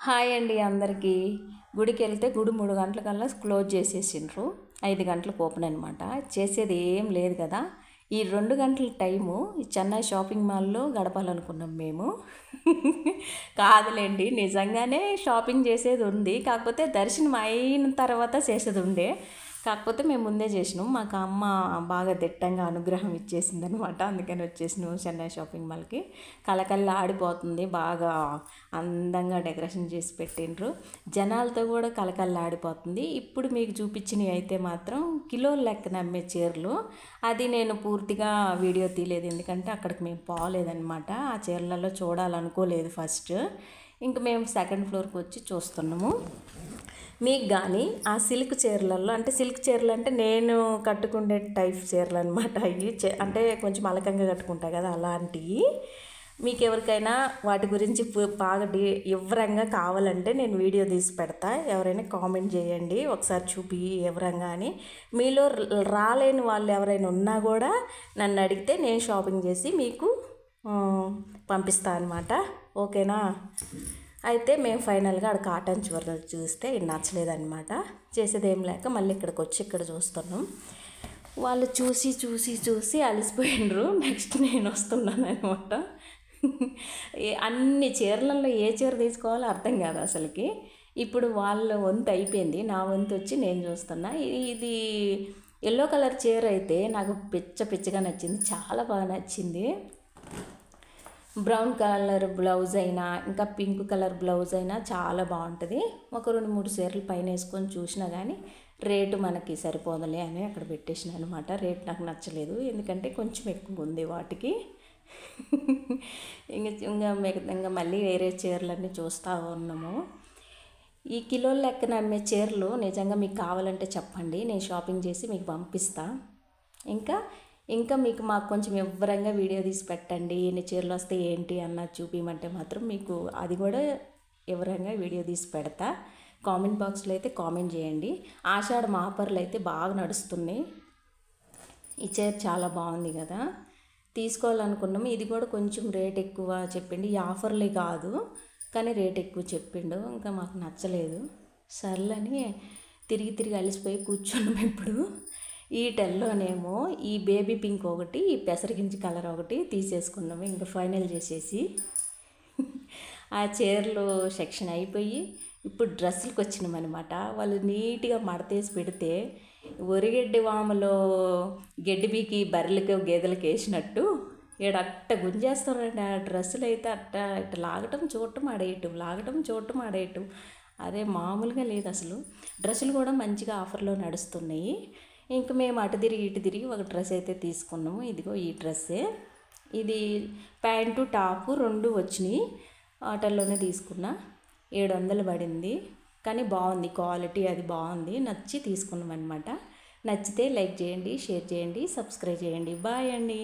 Hi అండి అందరికీ. గుడికెళ్తే గుడి 3 గంటలకల్లా క్లోజ్ చేసేసిండ్రు. 5 గంటలకు ఓపెన్ అనమాట. చేసేది ఏం లేదు కదా. ఈ 2 గంటల టైము ఈ చెన్నై షాపింగ్ మాల్‌లో గడపాలనుకున్నాం మేము. కాదులెండి, నిజంగానే షాపింగ్ చేసేది ఉంది. కాకపోతే దర్శనం అయిన తర్వాత చేసేది ఉండే. కాకపోతే మేము ముందే చేసినాం. మాకు అమ్మ బాగా దిట్టంగా అనుగ్రహం ఇచ్చేసిందనమాట. అందుకని వచ్చేసినాం చెన్నై షాపింగ్ మాల్‌కి. కళకళ ఆడిపోతుంది. బాగా అందంగా డెకరేషన్ చేసి పెట్టిండ్రు. జనాలతో కూడా కళకళ ఆడిపోతుంది. ఇప్పుడు మీకు చూపించినవి అయితే మాత్రం కిలోల లెక్కన అమ్మే చీరలు. అది నేను పూర్తిగా వీడియో తీయలేదు, ఎందుకంటే అక్కడికి మేము పోలేదన్నమాట. ఆ చీరలలో చూడాలనుకోలేదు ఫస్ట్. ఇంక మేము సెకండ్ ఫ్లోర్కి వచ్చి చూస్తున్నాము. మీకు కానీ ఆ సిల్క్ చీరలలో, అంటే సిల్క్ చీరలు అంటే నేను కట్టుకునే టైప్ చీరలు అనమాట. అవి అంటే కొంచెం అలకంగా కట్టుకుంటా కదా, అలాంటివి. మీకు ఎవరికైనా వాటి గురించి బాగా వివరంగా కావాలంటే నేను వీడియో తీసి పెడతా. ఎవరైనా కామెంట్ చేయండి, ఒకసారి చూపి వివరంగా అని. మీలో రాలేని వాళ్ళు ఎవరైనా ఉన్నా కూడా నన్ను అడిగితే నేను షాపింగ్ చేసి మీకు పంపిస్తాను అనమాట. ఓకేనా? అయితే మేము ఫైనల్గా అక్కడ కాటన్ చీరలు చూస్తే ఇది నచ్చలేదన్నమాట. చేసేది ఏం లేక మళ్ళీ ఇక్కడికి వచ్చి ఇక్కడ చూస్తున్నాం. వాళ్ళు చూసి చూసి చూసి అలసిపోయినరు. నెక్స్ట్ నేను వస్తున్నాను అనమాట. అన్ని చీరలలో ఏ చీర తీసుకోవాలో అర్థం కాదు అసలుకి. ఇప్పుడు వాళ్ళ వంతు అయిపోయింది, నా వంతు వచ్చి నేను చూస్తున్నా. ఇది ఎల్లో కలర్ చీర అయితే నాకు పిచ్చగా నచ్చింది, చాలా బాగా నచ్చింది. బ్రౌన్ కలర్ బ్లౌజ్ అయినా, ఇంకా పింక్ కలర్ బ్లౌజ్ అయినా చాలా బాగుంటుంది. ఒక 2-3 చీరలు పైన వేసుకొని చూసినా కానీ రేటు మనకి సరిపోదలే అని అక్కడ పెట్టేసిన అనమాట. రేట్ నాకు నచ్చలేదు, ఎందుకంటే కొంచెం ఎక్కువ ఉంది వాటికి. ఇంకా మళ్ళీ వేరే చీరలన్నీ చూస్తూ ఉన్నాము. ఈ కిలోల లెక్కన అమ్మే చీరలు నిజంగా మీకు కావాలంటే చెప్పండి, నేను షాపింగ్ చేసి మీకు పంపిస్తా. ఇంకా మీకు మాకు కొంచెం వివరంగా వీడియో తీసి పెట్టండి, ఎన్ని చీరలు వస్తే ఏంటి అన్నది చూపించమంటే మాత్రం మీకు అది కూడా వివరంగా వీడియో తీసి పెడతా. కామెంట్ బాక్స్లో అయితే కామెంట్ చేయండి. ఆషాఢం ఆఫర్లు అయితే బాగా నడుస్తున్నాయి. ఈ చీర చాలా బాగుంది కదా, తీసుకోవాలనుకున్నాము. ఇది కూడా కొంచెం రేట్ ఎక్కువ చెప్పిండు. ఈ ఆఫర్లే కాదు కానీ రేట్ ఎక్కువ చెప్పిండు. ఇంకా మాకు నచ్చలేదు. సర్లని తిరిగి అలసిపోయి కూర్చున్నాము. ఇప్పుడు ఈ టెల్లోనేమో ఈ బేబీ పింక్ ఒకటి, ఈ పెసరగించి కలర్ ఒకటి తీసేసుకున్నాము. ఇంకా ఫైనల్ చేసేసి ఆ చీరలు సెక్షన్ అయిపోయి ఇప్పుడు డ్రెస్సులకు వచ్చినామన్నమాట. వాళ్ళు నీట్గా మడతేసి పెడితే ఒరిగడ్డి వాములో గడ్డి బీకి బర్రెలకి గేదెలకు వేసినట్టు అట్ట గుంజేస్తారండి ఆ డ్రెస్సులు అయితే. ఇట్ట లాగటం చూడటం ఆడేయటం, లాగటం చూడటం ఆడేయటం, అదే మామూలుగా లేదు అసలు. డ్రెస్సులు కూడా మంచిగా ఆఫర్లో నడుస్తున్నాయి. ఇంక మేము అటు తిరిగి ఇటు తిరిగి ఒక డ్రెస్ అయితే తీసుకున్నాము. ఇదిగో ఈ డ్రెస్సే. ఇది ప్యాంటు టాపు 2 వచ్చినాయి. ఆటల్లోనే తీసుకున్నా. 700 పడింది. కానీ బాగుంది, క్వాలిటీ అది బాగుంది, నచ్చి తీసుకున్నాం అనమాట. నచ్చితే లైక్ చేయండి, షేర్ చేయండి, సబ్స్క్రైబ్ చేయండి. బాయ్ అండి.